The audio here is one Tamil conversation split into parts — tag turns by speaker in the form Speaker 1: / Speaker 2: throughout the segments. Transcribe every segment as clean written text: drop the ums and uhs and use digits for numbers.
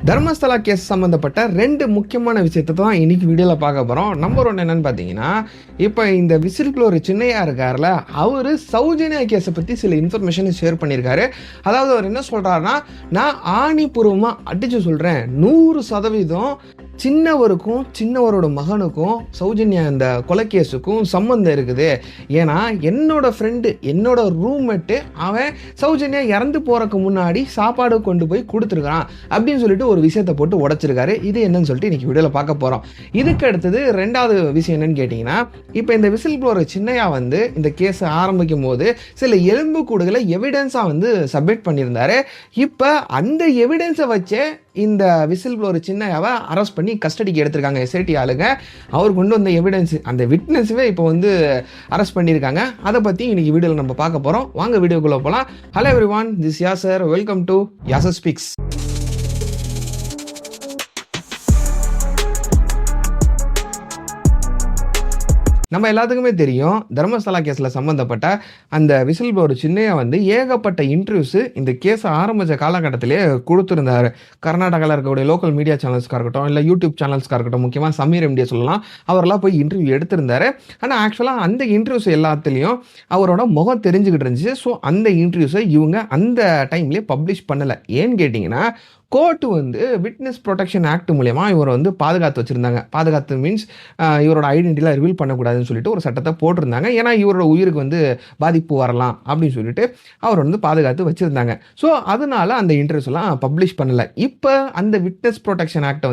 Speaker 1: தர்மஸ்தலா கேஸ் சம்மந்தப்பட்ட 2 முக்கியமான விஷயத்தை தான் இன்னைக்கு வீடியோவில் பார்க்க போகிறோம். நம்பர் 1 என்னன்னு பார்த்தீங்கன்னா, இப்போ இந்த விசில் ப்ளோவர் சின்னையா இருக்கார்ல, அவர் சௌஜன்யா கேஸை பற்றி சில இன்ஃபர்மேஷனை ஷேர் பண்ணியிருக்காரு. அதாவது அவர் என்ன சொல்கிறாருன்னா, நான் ஆணிபூர்வமாக அடித்து சொல்கிறேன், 100% சின்னவருக்கும் சின்னவரோட மகனுக்கும் சௌஜன்யா இந்த கொலைக்கேஸுக்கும் சம்மந்தம் இருக்குது. ஏன்னா என்னோட ஃப்ரெண்டு, என்னோட ரூம்மேட்டு, அவன் சௌஜன்யா இறந்து போகிறதுக்கு முன்னாடி சாப்பாடு கொண்டு போய் கொடுத்துருக்கான் அப்படின்னு சொல்லிட்டு ஒரு விஷயத்தை போட்டு உடைச்சிருக்காரு. இது என்னன்னு சொல்லிட்டு இன்னைக்கு வீடியோவில் பார்க்க போகிறோம். இதுக்கு அடுத்தது 2வது விஷயம் என்னன்னு கேட்டிங்கன்னா, இப்போ இந்த விசில் ப்ளோவர் சின்னையா இந்த கேஸை ஆரம்பிக்கும் போது சில எலும்புக்கூடுகளை எவிடன்ஸாக சப்மிட் பண்ணியிருந்தாரு. இப்போ அந்த எவிடன்ஸை வச்சே இந்த விசில் ப்ளோவர் சின்னையாவை அரெஸ்ட் பண்ணி கஸ்டடிக்கு எடுத்திருக்காங்க எஸ்ஐடி ஆளுங்க. அவர் கொண்டு வந்த எவிடன்ஸ், அந்த விட்னஸவே இப்போ அரெஸ்ட் பண்ணியிருக்காங்க. அதை பற்றி இன்னைக்கு வீடியோவில் நம்ம பார்க்க போகிறோம். வாங்க வீடியோக்குள்ளே போகலாம். Hello everyone, this Yasar. Welcome to Yasar speaks. நம்ம எல்லாத்துக்குமே தெரியும், தர்மஸ்தலா கேஸில் சம்மந்தப்பட்ட அந்த விசில் ப்ளோவர் சின்னையா ஏகப்பட்ட இன்டர்வியூஸ் இந்த கேஸை ஆரம்பித்த காலகட்டத்திலே கொடுத்துருந்தாரு. கர்நாடகாவில் இருக்கக்கூடிய லோக்கல் மீடியா சேனல்ஸ்க்காக இருக்கட்டும், இல்லை யூடியூப் சேனல்ஸ்க்காக இருக்கட்டும், முக்கியமாக சமீர் எம்டியை சொல்லலாம், அவரெல்லாம் போய் இன்டர்வியூ எடுத்திருந்தாரு. ஆனால் ஆக்சுவலாக அந்த இன்டர்வியூஸ் எல்லாத்துலேயும் அவரோட முகம் தெரிஞ்சுக்கிட்டு இருந்துச்சு. ஸோ அந்த இன்டர்வியூஸை இவங்க அந்த டைம்லேயே பப்ளிஷ் பண்ணலை. ஏன்னு கேட்டிங்கன்னா, கோர்ட்டு விட்னஸ் ப்ரொடெக்ஷன் ஆக்ட் மூலமா இவரை பாதுகாத்து வச்சுருந்தாங்க. பாதுகாத்து மீன்ஸ் இவரோட ஐடென்டிட்டிலாம் ரிவீல் பண்ணக்கூடாதுன்னு சொல்லிட்டு ஒரு சட்டத்தை போட்டிருந்தாங்க. ஏன்னா இவரோட உயிருக்கு பாதிப்பு வரலாம் அப்படின்னு சொல்லிட்டு அவர் பாதுகாத்து வச்சுருந்தாங்க. ஸோ அதனால அந்த இன்டர்வியூஸ்லாம் பப்ளிஷ் பண்ணலை. இப்போ அந்த விட்னஸ் ப்ரொடெக்ஷன் ஆக்டை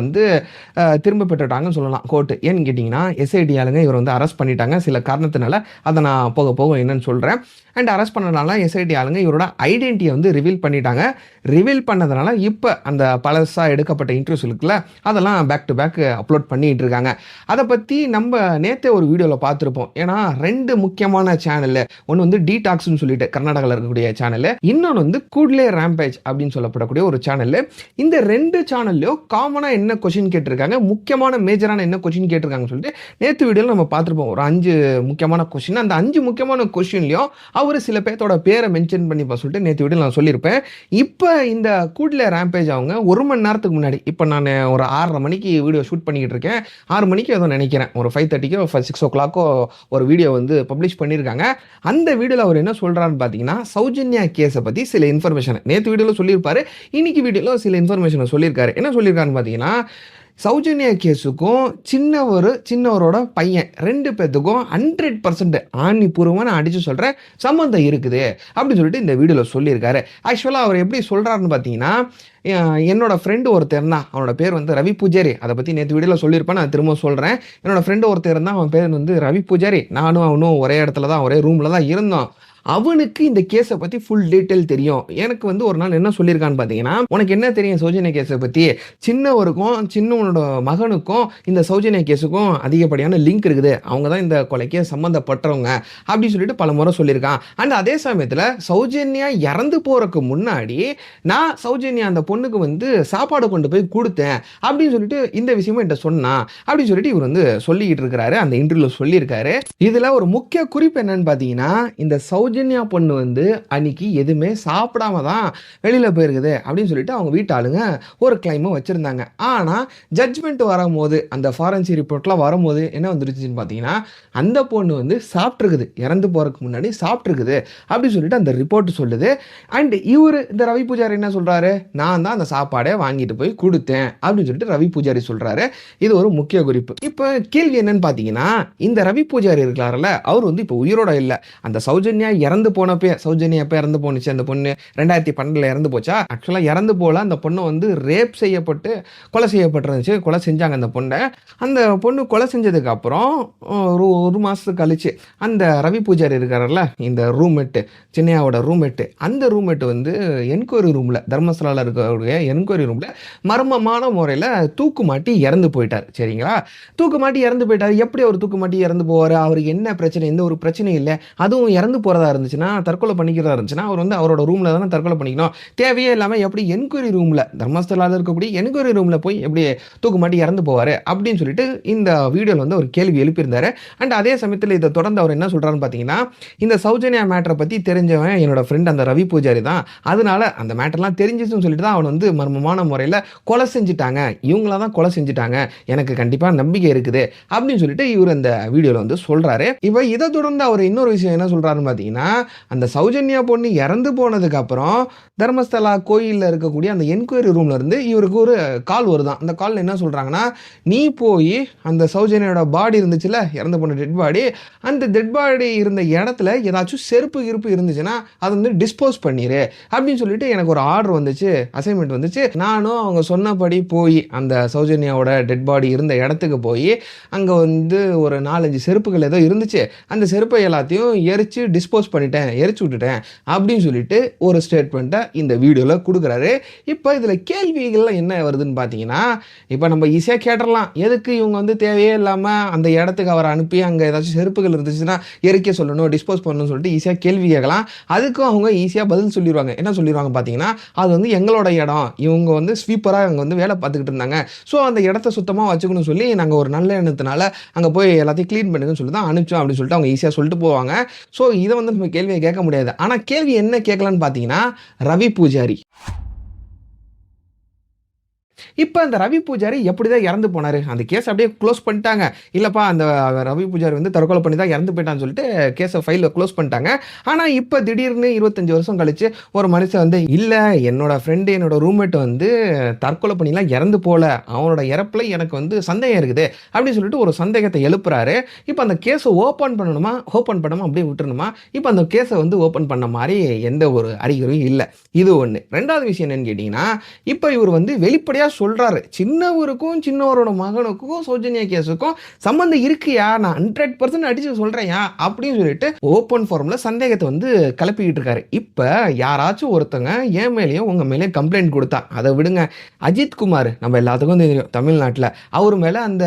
Speaker 1: திரும்ப பெற்றுட்டாங்கன்னு சொல்லலாம் கோர்ட்டு. ஏன்னு கேட்டிங்கன்னா, எஸ்ஐடி ஆளுங்க இவர் அரெஸ்ட் பண்ணிட்டாங்க சில காரணத்தினால. அதை நான் போக போக என்னன்னு சொல்கிறேன். அண்ட் அரெஸ்ட் பண்ணனால எஸ்ஐடி ஆளுங்க இவரோட ஐடென்டிட்டியை ரிவீல் பண்ணிட்டாங்க. ரிவீல் பண்ணதுனால இப்போ அந்த பழசாக எடுக்கப்பட்ட இன்டர்வியூஸ் இருக்குல்ல, அதெல்லாம் பேக் டு பேக் அப்லோட் பண்ணிகிட்டு இருக்காங்க. அதை பற்றி நம்ம நேற்றே ஒரு வீடியோவில் பார்த்துருப்போம். ஏன்னா 2 முக்கியமான சேனல், ஒன்று டீடாக்ஸ்னு சொல்லிட்டு கர்நாடகாவில் இருக்கக்கூடிய சேனல், இன்னொன்று கூட்லே ரேம்பேஜ் அப்படின்னு சொல்லப்படக்கூடிய ஒரு சேனல். இந்த 2 சேனல்லையும் காமனாக என்ன கொஷின் கேட்டிருக்காங்க, முக்கியமான மேஜரான என்ன கொஷின் கேட்டிருக்காங்கன்னு சொல்லிட்டு நேற்று வீடியோவில் நம்ம பார்த்துருப்போம். ஒரு 5 முக்கியமான கொஷின். அந்த 5 முக்கியமான கொஷின்லையும் அவர் சில பேர்த்தோட பேரை மென்ஷன் பண்ணி சொல்லிட்டு நேற்று வீடியோ நான் சொல்லியிருப்பேன். இப்போ இந்த கூட்லே ரேம்பேஜ் அவங்க 1 மணி நேரத்துக்கு முன்னாடி, இப்போ நான் ஒரு 6:30 மணிக்கு வீடியோ ஷூட் பண்ணிக்கிட்டு இருக்கேன், 6 மணிக்கு ஏதோ நினைக்கிறேன், ஒரு 5:30 6 o'clock ஒரு வீடியோ பப்ளிஷ் பண்ணியிருக்காங்க. அந்த வீடியோவில் அவர் என்ன சொல்கிறாருன்னு பார்த்தீங்கன்னா, சௌஜன்யா கேஸை பற்றி சில இன்ஃபர்மேஷன் நேற்று வீடியோவில் சொல்லியிருப்பாரு, இன்னைக்கு வீடியோவில் சில இன்ஃபர்மேஷனை சொல்லியிருக்காரு. என்ன சொல்லியிருக்காருன்னு பார்த்தீங்கன்னா, சௌஜன்யா கேஸுக்கும் சின்னவரோட பையன் 2 பேர்த்துக்கும் 100% ஆணிபூர்வமாக நான் அடித்து சொல்கிறேன் சம்மந்தம் இருக்குது அப்படின்னு சொல்லிட்டு இந்த வீடியோவில் சொல்லியிருக்காரு. ஆக்சுவலாக அவர் எப்படி சொல்கிறாருன்னு பார்த்தீங்கன்னா, என்னோட ஃப்ரெண்டு ஒருத்தர் தான், அவனோட பேர் ரவி பூஜாரி. அதை பற்றி நேற்று வீடியோவில் சொல்லியிருப்பேன், நான் திரும்ப சொல்கிறேன். என்னோட ஃப்ரெண்டு ஒருத்தர் தான், அவன் பேர் ரவி பூஜாரி. நானும் அவனும் ஒரே இடத்துல தான், ஒரே ரூமில் தான் இருந்தோம். அவனுக்கு இந்த கேஸை பற்றி ஃபுல் டீட்டெயில் தெரியும். எனக்கு ஒரு நாள் என்ன சொல்லியிருக்கான்னு பார்த்தீங்கன்னா, உனக்கு என்ன தெரியும் சௌஜன்யா கேஸை பற்றி? சின்னவருக்கும் சின்னவனோட மகனுக்கும் இந்த சௌஜன்யா கேஸுக்கும் அதிகப்படியான லிங்க் இருக்குது, அவங்க தான் இந்த கொலைக்கே சம்மந்தப்பட்டவங்க அப்படின்னு சொல்லிட்டு பல முறை சொல்லியிருக்கான். அண்ட் அதே சமயத்தில் சௌஜன்யா இறந்து போகிறதுக்கு முன்னாடி நான் சௌஜன்யா அந்த பொண்ணுக்கு சாப்பாடு கொண்டு போய் கொடுத்தேன் அப்படின்னு சொல்லிட்டு இந்த விஷயமும் என்கிட்ட சொன்னான் அப்படின்னு சொல்லிட்டு இவர் சொல்லிக்கிட்டு இருக்கிறாரு. அந்த இன்டர்வியூவில் சொல்லியிருக்காரு. இதில் ஒரு முக்கிய குறிப்பு என்னன்னு பார்த்தீங்கன்னா, இந்த சௌஜன்யா பொண்ணு அன்னைக்கு எதுவுமே சாப்பிடாம தான் வெளியில் போயிருக்குது அப்படின்னு சொல்லிட்டு அவங்க வீட்டாளுங்க ஒரு கிளைமும் வச்சுருந்தாங்க. ஆனால் ஜட்ஜ்மெண்ட் வரும்போது, அந்த ஃபாரன்சிக் ரிப்போர்ட்லாம் வரும்போது என்ன வந்துருச்சுன்னு பார்த்தீங்கன்னா, அந்த பொண்ணு சாப்பிட்ருக்குது, இறந்து போகிறதுக்கு முன்னாடி சாப்பிட்ருக்குது அப்படின்னு சொல்லிட்டு அந்த ரிப்போர்ட் சொல்லுது. அண்ட் இவர் இந்த ரவி பூஜாரி என்ன சொல்கிறாரு, நான் தான் அந்த சாப்பாடை வாங்கிட்டு போய் கொடுத்தேன் அப்படின்னு சொல்லிட்டு ரவி பூஜாரி சொல்கிறாரு. இது ஒரு முக்கிய குறிப்பு. இப்போ கேள்வி என்னன்னு பார்த்தீங்கன்னா, இந்த ரவி பூஜாரி இருக்கிறாருல, அவர் இப்போ உயிரோட இல்லை. அந்த சௌஜன்யா இறந்து போனப்பே, சௌஜன்யா எப்போ இறந்து போனுச்சு, அந்த பொண்ணு 2012 இறந்து போச்சா? ஆக்சுவலாக இறந்து போல, அந்த பொண்ணு ரேப் செய்யப்பட்டு கொலை செய்யப்பட்டிருந்துச்சு. கொலை செஞ்சாங்க அந்த பொண்ணை. அந்த பொண்ணு கொலை செஞ்சதுக்கு அப்புறம் ஒரு மாதத்துக்கு கழிச்சு அந்த ரவி பூஜாரி இருக்கார்ல, இந்த ரூம்மேட்டு, சின்னையாவோட ரூம்மேட்டு, அந்த ரூம்மேட்டு என்கொயரி ரூமில், தர்மஸ்தலாவில் இருக்கக்கூடிய என்கொயரி ரூமில் மர்மமான முறையில் தூக்கு மாட்டி இறந்து போயிட்டார். சரிங்களா? தூக்கு மாட்டி இறந்து போயிட்டார். எப்படி அவர் தூக்கு மாட்டி இறந்து போவார்? அவருக்கு என்ன பிரச்சனை? எந்த ஒரு பிரச்சனையும் இல்லை. அதுவும் இறந்து போகிறதா இருந்துச்சுன்னா, தற்கொலை பண்ணிக்கிறதா இருந்துச்சுன்னா, அவர் வந்து அவரோட ரூம்ல தானே தற்கொலை பண்ணிக்கணும். தேவையே இல்லாம எப்படி என்கொயரி ரூம்ல தர்மஸ்தலால இருக்கக்கூடிய என்கொயரி ரூம்ல போய் எப்படி தூக்கு மாட்டி இறந்து போவாரு அப்படின்னு சொல்லிட்டு இந்த வீடியோல வந்து ஒரு கேள்வி எழுப்பியிருந்தாரு. அண்ட் அதே சமயத்துல இத தொடர்ந்து அவர் என்ன சொல்றாருன்னு பார்த்தீங்கன்னா, இந்த சௌஜன்யா மேட்டர பத்தி தெரிஞ்சவன் என்னோட ஃப்ரெண்ட் அந்த ரவி பூஜாரி தான். அதனால அந்த மேட்டர்லாம் தெரிஞ்சுச்சுன்னு சொல்லிட்டு தான் அவன வந்து மர்மமான முறையில கொலை செஞ்சுட்டாங்க. இவங்கள தான் கொலை செஞ்சுட்டாங்க. எனக்கு கண்டிப்பா நம்பிக்கை இருக்குது அப்படின்னு சொல்லிட்டு இவரு அந்த வீடியோல வந்து சொல்றாரு. இப்ப இத தொடர்ந்து அவர் இன்னொரு விஷயம் என்ன சொல்றாருன்னு பார்த்தீங்கன்னா, அந்த சௌஜன்யா பொண்ணு இறந்து போனதுக்கு அப்புறம் தர்மஸ்தலா கோயில்ல இருக்கக்கூடிய அந்த என்கொயரி ரூம்ல இருந்து இவருக்கு ஒரு கால் வருதாம். அந்த கால்ல என்ன சொல்றாங்கன்னா, நீ போய் அந்த சௌஜன்யாவோட பாடி இருந்துச்சுல்ல, இறந்து போன டெட் பாடி, அந்த டெட் பாடி இருந்த இடத்துல ஏதாச்சும் செருப்பு கிருப்பு இருந்துச்சுன்னா அதை வந்து டிஸ்போஸ் பண்ணிரு அப்படின்னு சொல்லிட்டு எனக்கு ஒரு ஆர்டர் வந்துச்சு, அசைன்மெண்ட் வந்துச்சு. நானும் அவங்க சொன்னபடி போய் அந்த சௌஜன்யாவோட டெட் பாடி இருந்த இடத்துக்கு போய் அங்க வந்து ஒரு 4-5 செருப்புகள் ஏதோ இருந்துச்சு. அந்த செருப்பை எல்லாத்தையும் எரிச்சு டிஸ்போஸ் பண்ணிட்டேன், எரிச்சு விட்டுட்டேன் அப்படின்னு சொல்லிட்டு ஒரு ஸ்டேட்மெண்ட்டை இந்த வீடியோல கொடுக்குறாரு. இப்போ இதுல கேள்விகள்லாம் என்ன வருதுன்னு பார்த்தீங்கன்னா, இப்போ நம்ம ஈஸியாக கேட்டுடலாம், எதுக்கு இவங்க வந்து தேவையே இல்லாமல் அந்த இடத்துக்கு அவரை அனுப்பி அங்கே ஏதாச்சும் செருப்புகள் இருந்துச்சுன்னா எரிக்க சொல்லணும், டிஸ்போஸ் பண்ணணும்னு சொல்லிட்டு ஈஸியாக கேள்வி கேட்கலாம். அதுக்கும் அவங்க ஈஸியாக பதில் சொல்லிடுவாங்க. என்ன சொல்லிடுவாங்க பார்த்தீங்கன்னா, அது வந்து எங்களோட இடம், இவங்க வந்து ஸ்வீப்பராக அங்கே வந்து வேலை பார்த்துக்கிட்டு இருந்தாங்க, ஸோ அந்த இடத்த சுத்தமாக வச்சுக்கணும்னு சொல்லி நாங்கள் ஒரு நல்ல எண்ணத்தினால அங்கே போய் எல்லாத்தையும் க்ளீன் பண்ணுங்கன்னு சொல்லி தான் அனுப்பிச்சோம் அப்படின்னு சொல்லிட்டு அவங்க ஈஸியாக சொல்லிட்டு போவாங்க. ஸோ இதை வந்து நம்ம கேள்வியை கேட்க முடியாது. ஆனால் கேள்வி என்ன கேட்கலான்னு பார்த்தீங்கன்னா, ரவி பூஜாரி இப்ப அந்த ரவி பூஜாரி எப்படிதான் இறந்து போனாரு? அந்த கேஸ் அப்படியே க்ளோஸ் பண்ணிட்டாங்க. இல்லப்பா அந்த ரவி பூஜாரி வந்து தற்கொலை பண்ணி தான் இறந்து போயிட்டான்னு சொல்லிட்டு கேஸ ஃபைல க்ளோஸ் பண்ணிட்டாங்க. ஆனா இப்ப திடீர்னு 25 வருஷம் கழிச்சு ஒரு மனுஷன் வந்து, இல்ல என்னோட ஃப்ரெண்ட் என்னோட ரூம்மேட் வந்து தற்கொலை பண்ணிலாம் இறந்து போல. அவனோட இறப்புல எனக்கு வந்து சந்தேகம் இருக்குது அப்படின்னு சொல்லிட்டு ஒரு சந்தேகத்தை எழுப்புறாரு. இப்ப அந்த கேஸ ஓப்பன் பண்ணணுமா? ஓப்பன் பண்ணாம அப்படியே விட்டுறணுமா? இப்ப அந்த கேஸ வந்து ஓப்பன் பண்ண மாரி எந்த ஒரு அறிகுறியும் இல்ல. இது ஒண்ணு. 2வது விஷயம் என்னன்னு கேட்டீங்கன்னா, இப்ப இவர் வந்து வெளிப்படையா சொல்றாரு, சின்னவருக்கும் சின்னவரோட மகனுக்கும் சௌஜன்யா கேஸுக்கும் சம்பந்தம் இருக்குயா, நான் 100% அடிச்சு சொல்றேன்யா அப்படின்னு சொல்லிட்டு ஓப்பன் ஃபாரம்ல சந்தேகத்தை வந்து கிளப்பிக்கிட்டு இருக்காரு. இப்ப யாராச்சும் ஒருத்தங்க என் மேலேயும் உங்க மேலேயும் கம்ப்ளைண்ட் கொடுத்தா, அதை விடுங்க, அஜித் குமார் நம்ம எல்லாத்துக்கும் தெரியும் தமிழ்நாட்டில், அவர் மேல அந்த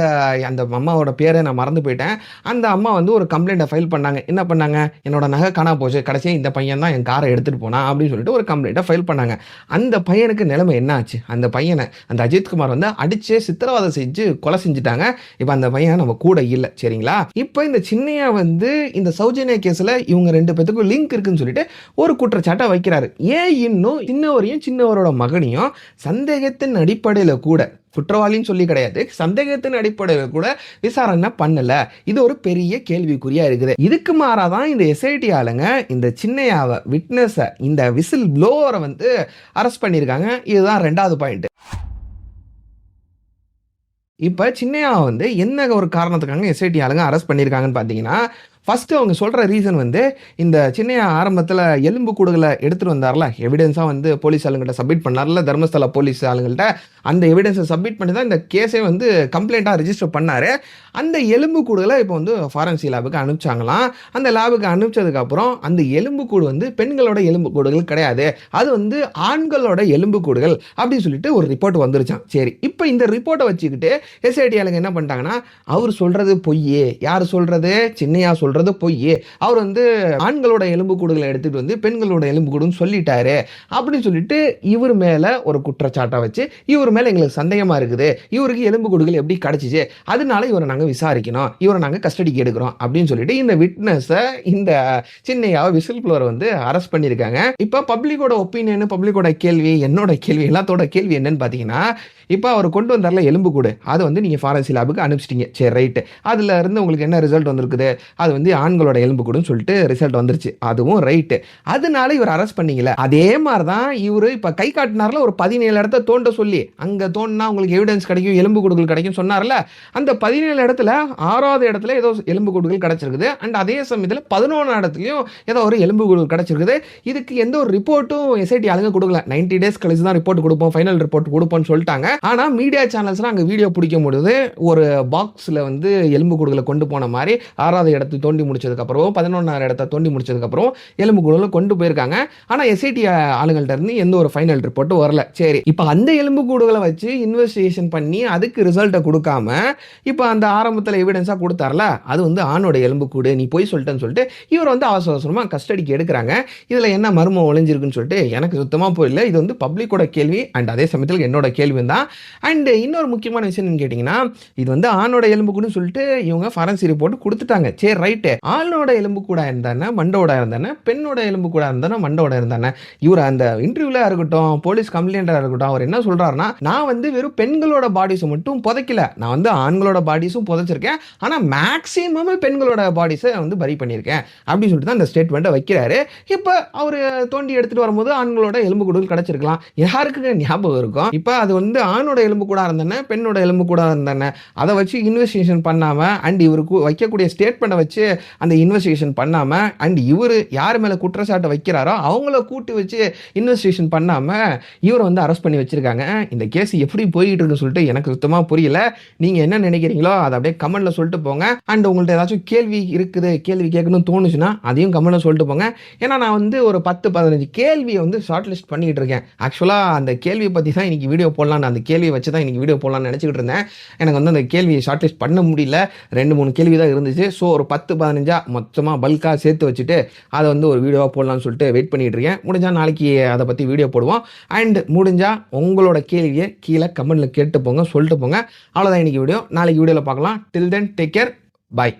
Speaker 1: அந்த அம்மாவோட பேரை நான் மறந்து போயிட்டேன். அந்த அம்மா வந்து ஒரு கம்ப்ளைண்ட்டை ஃபைல் பண்ணாங்க. என்ன பண்ணாங்க? என்னோட நகை காணா போச்சு, கடைசியா இந்த பையன் தான் என் காரை எடுத்துட்டு போனா அப்படின்னு சொல்லிட்டு ஒரு கம்ப்ளைண்ட்டை ஃபைல் பண்ணாங்க. அந்த பையனுக்கு நிலைமை என்ன ஆச்சு? அந்த பையனை அந்த அஜித்குமார் வந்து அடிச்சு சித்திரவதை செஞ்சு கொலை செஞ்சுட்டாங்க. இப்ப அந்த பையன் நம்ம கூட இல்ல, சரிங்களா? இப்ப இந்த சின்னையா வந்து இந்த சௌஜன்யா கேஸ்ல இவங்க 2 பேத்துக்கும் லிங்க் இருக்குன்னு சொல்லிட்டு ஒரு குற்றச்சாட்டை வைக்கிறாரு. ஏன் இன்னும் சின்னவரையும் சின்னவரோட மகனையும் சந்தேகத்தின் அடிப்படையில கூட, குற்றவாளின்னு சொல்லி கிடையாது, சந்தேகத்தின் அடிப்படையில் கூட விசாரணை பண்ணல. இது ஒரு பெரிய கேள்விக்குறியா இருக்குது. இதுக்கு மாறாதான் இந்த எஸ்ஐடி ஆளுங்க இந்த சின்னையாவை, விட்னஸ, இந்த விசில் ப்ளோவரை வந்து அரெஸ்ட் பண்ணியிருக்காங்க. இதுதான் 2வது பாயிண்ட். இப்ப சின்னையாவை வந்து என்ன ஒரு காரணத்துக்காக எஸ்ஐடி ஆளுங்க அரெஸ்ட் பண்ணியிருக்காங்கன்னு பார்த்தீங்கன்னா, ஃபர்ஸ்ட் அவங்க சொல்ற ரீசன் வந்து, இந்த சின்னையா ஆரம்பத்தில் எலும்பு கூடுகளை எடுத்துட்டு வந்தார்ல, எவிடன்ஸா வந்து போலீஸ் ஆளுங்கள்ட்ட சப்மிட் பண்ணார்ல, தர்மஸ்தலா போலீஸ் ஆளுங்கள்ட்ட அந்த எவிடன்ஸை சப்மிட் பண்ணி தான் இந்த கேஸே வந்து கம்ப்ளைண்ட்டாக ரிஜிஸ்டர் பண்ணாரு. அந்த எலும்பு கூடுகளை இப்போ வந்து ஃபாரன்சிக் லேபுக்கு அனுப்பிச்சாங்களாம். அந்த லேபுக்கு அனுப்பிச்சதுக்கப்புறம் அந்த எலும்பு கூடு வந்து பெண்களோட எலும்பு கூடுகள் கிடையாது, அது வந்து ஆண்களோட எலும்பு கூடுகள் அப்படின்னு சொல்லிட்டு ஒரு ரிப்போர்ட் வந்துருச்சான். சரி, இப்போ இந்த ரிப்போர்ட்டை வச்சுக்கிட்டு எஸ்ஐடி ஆளுங்க என்ன பண்ணிட்டாங்கன்னா, அவர் சொல்றது பொய்யே, யார் சொல்றது? சின்னையா சொல்றது பொய்யே, அவர் வந்து ஆண்களோட எலும்பு கூடுகளை எடுத்துட்டு வந்து பெண்களோட எலும்பு கூடுன்னு சொல்லிட்டாரு அப்படின்னு சொல்லிட்டு இவர் மேல ஒரு குற்றச்சாட்டை வச்சு, இவர் மேல எங்களுக்கு சந்தேகமா இருக்குது, இவருக்கு எலும்பு கூடுகள் எப்படி கிடைச்சிச்சு, அதனால இவரை நாங்க விசாரிக்கணும், இவரை நாங்க கஸ்டடிக்கு எடுக்கிறோம் அப்படின்னு சொல்லிட்டு இந்த விட்னஸை, இந்த சின்னையாவை, விசில் ப்ளோவரை வந்து அரெஸ்ட் பண்ணியிருக்காங்க. இப்போ பப்ளிக்கோட ஒப்பீனியன், பப்ளிக்கோட கேள்வி, என்னோட கேள்வி, எல்லாத்தோட கேள்வி என்னன்னு பார்த்தீங்கன்னா, இப்போ அவர் கொண்டு வந்தார்ல எலும்பு கூடு, அதை வந்து நீங்க ஃபாரன்சிக் லேபுக்கு அனுப்பிச்சிட்டீங்க, சரி ரைட்டு, அதுல இருந்து உங்களுக்கு என்ன ரிசல்ட் வந்திருக்குது? அது வந்து ஆண்களோட எலும்பு கூடுன்னு சொல்லிட்டு ரிசல்ட் வந்துருச்சு, அதுவும் ரைட்டு, அதனால இவர் அரெஸ்ட் பண்ணீங்களா? அதே மாதிரி தான் இவரு இப்ப கை காட்டினார்ல, ஒரு 17 இடத்த தோண்ட சொல்லி, அங்க தோண்டினா உங்களுக்கு எவிடன்ஸ் கிடைக்கும், எலும்பு கூடுகள் கிடைக்கும் சொன்னார்ல, அந்த 17 இடத்துல 6வது இடத்துல ஏதோ எலும்பு கூடுகள் கிடைச்சிருக்குது. அண்ட் அதே சமயத்தில் 11 இடத்துலயும் ஏதோ ஒரு எலும்பு கூடுகள் கிடைச்சிருக்குது. இதுக்கு எந்த ஒரு ரிப்போர்ட்டும் எஸ்ஐடி ஆளுங்க கொடுக்கல. 90 டேஸ் கழிச்சு தான் ரிப்போர்ட் கொடுப்போம், ஃபைனல் ரிப்போர்ட் கொடுப்போம்னு சொல்லிட்டாங்க. ஆனா மீடியா சேனல்ஸ்லாம் அங்க வீடியோ பிடிக்கும் பொழுது ஒரு பாக்ஸ்ல வந்து எலும்பு கூடுகளை கொண்டு போன மாதிரி 6வது இடத்தை தோண்டி தோண்டி முடிச்சதுக்கப்புறம் 11ஆவது இடத்த தோண்டி முடிச்சதுக்கப்புறம் எலும்புக்கூடுகளை கொண்டு போயிருக்காங்க. ஆனா எஸ்ஐடி ஆளுங்கள்ட்ட இருந்து எந்த ஒரு ஃபைனல் ரிப்போர்ட்டும் வரல. சரி, இப்போ அந்த எலும்புக்கூடுகளை வச்சு இன்வெஸ்டிகேஷன் பண்ணி அதுக்கு ரிசல்ட்டை கொடுக்காம இப்போ அந்த ஆரம்பத்தில் எவிடன்ஸாக கொடுத்தார்ல, அது வந்து ஆணோட எலும்புக்கூடு, நீ போய் சொல்லிட்டேன்னு சொல்லிட்டு இவர் வந்து அவசர அவசரமாக கஸ்டடிக்கு எடுக்கிறாங்க. இதில் என்ன மர்மம் ஒளிஞ்சிருக்குன்னு சொல்லிட்டு எனக்கு சுத்தமாக புரியல. இது வந்து பப்ளிக்கோட கேள்வி அண்ட் அதே சமயத்தில் என்னோட கேள்வி தான். அண்ட் இன்னொரு முக்கியமான விஷயம் என்னன்னு கேட்டிங்கன்னா, இது வந்து ஆணோட எலும்புக்கூடுன்னு சொல்லிட்டு இவங்க ஃபாரன்சிக் ரிப்போர்ட் கொடுத்துட்டாங்க. சரி ரைட்டு, ஆணோட எலும்புக்கூடா இருந்தானே மண்டோட இருந்தானே, பெண்ணோட எலும்புக்கூடா இருந்தானே மண்டோட இருந்தானே. இவர் அந்த இன்டர்வியூல இருக்கட்டும், போலீஸ் கம்ப்ளைண்டா இருக்கட்டும், அவர் என்ன சொல்றாருன்னா, நான் வந்து வெறும் பெண்களோட பாடிஸை மட்டும் புதைக்கல, நான் வந்து ஆண்களோட பாடிஸும் புதைச்சிருக்கேன், ஆனால் மேக்ஸிமம் பெண்களோட பாடிஸை வந்து பரி பண்ணியிருக்கேன் அப்படின்னு சொல்லிட்டு தான் அந்த ஸ்டேட்மெண்ட்டை வைக்கிறாரு. இப்போ அவர் தோண்டி எடுத்துட்டு வரும்போது ஆண்களோட எலும்புக்கூடுகள் கிடைச்சிருக்கலாம். யாருக்கு ஞாபகம் இருக்கும்? இப்போ அது வந்து ஆணோட எலும்புக்கூடா இருந்தானே, பெண்ணோட எலும்புக்கூடா இருந்தானே, அதை வச்சு இன்வெஸ்டிகேஷன் பண்ணாம அண்ட் இவருக்கு வைக்கக்கூடிய ஸ்டேட்மெண்ட்டை வச்சு அந்த இன்வெஸ்டிகேஷன் பண்ணாம அண்ட் இவர் யார் மேலே குற்றச்சாட்டை வைக்கிறாரோ அவங்கள கூட்டி வச்சு இன்வெஸ்டிகேஷன் பண்ணாம இவரை வந்து அரெஸ்ட் பண்ணி வச்சிருக்காங்க. இந்த கேஸ் எப்படி போயிட்டு இருக்குன்னு சொல்லிட்டு எனக்கு சுத்தமாக புரியல. நீங்க என்ன நினைக்கிறீங்களோ அதை அப்படியே கமெண்ட்ல சொல்லிட்டு போங்க. அண்ட் உங்கள்ட்ட ஏதாச்சும் கேள்வி இருக்குது, கேள்வி கேட்கணும்னு தோணுச்சுன்னா அதையும் கமெண்ட்ல சொல்லிட்டு போங்க. ஏன்னா நான் வந்து ஒரு 10-15 கேள்வியை வந்து ஷார்ட் லிஸ்ட் பண்ணிட்டு இருக்கேன். ஆக்சுவலாக அந்த கேள்வியை பற்றி தான் இன்னைக்கு வீடியோ போடலான்னு, அந்த கேள்வியை வச்சு தான் இன்னைக்கு வீடியோ போடலான்னு நினச்சிக்கிட்டு இருந்தேன். எனக்கு வந்து அந்த கேள்வியை ஷார்ட் லிஸ்ட் பண்ண முடியல. 2-3 கேள்வி தான் இருந்துச்சு. ஸோ ஒரு 10-15 மொத்தமாக பல்காக சேர்த்து வச்சுட்டு அதை வந்து ஒரு வீடியோவாக போடலான்னு சொல்லிட்டு வெயிட் பண்ணிட்டு இருக்கேன். முடிஞ்சால் நாளைக்கு அதை பற்றி வீடியோ போடுவோம். அண்ட் முடிஞ்சால் உங்களோட கேள்வியை கீழே கமெண்ட்ல கேட்டு போங்க, சொல்லிட்டு போங்க. அவ்வளோதான் இன்னைக்கு வீடியோ. நாளைக்கு வீடியோவில் பார்க்கலாம். டில் தென் டேக் கேர். பாய்.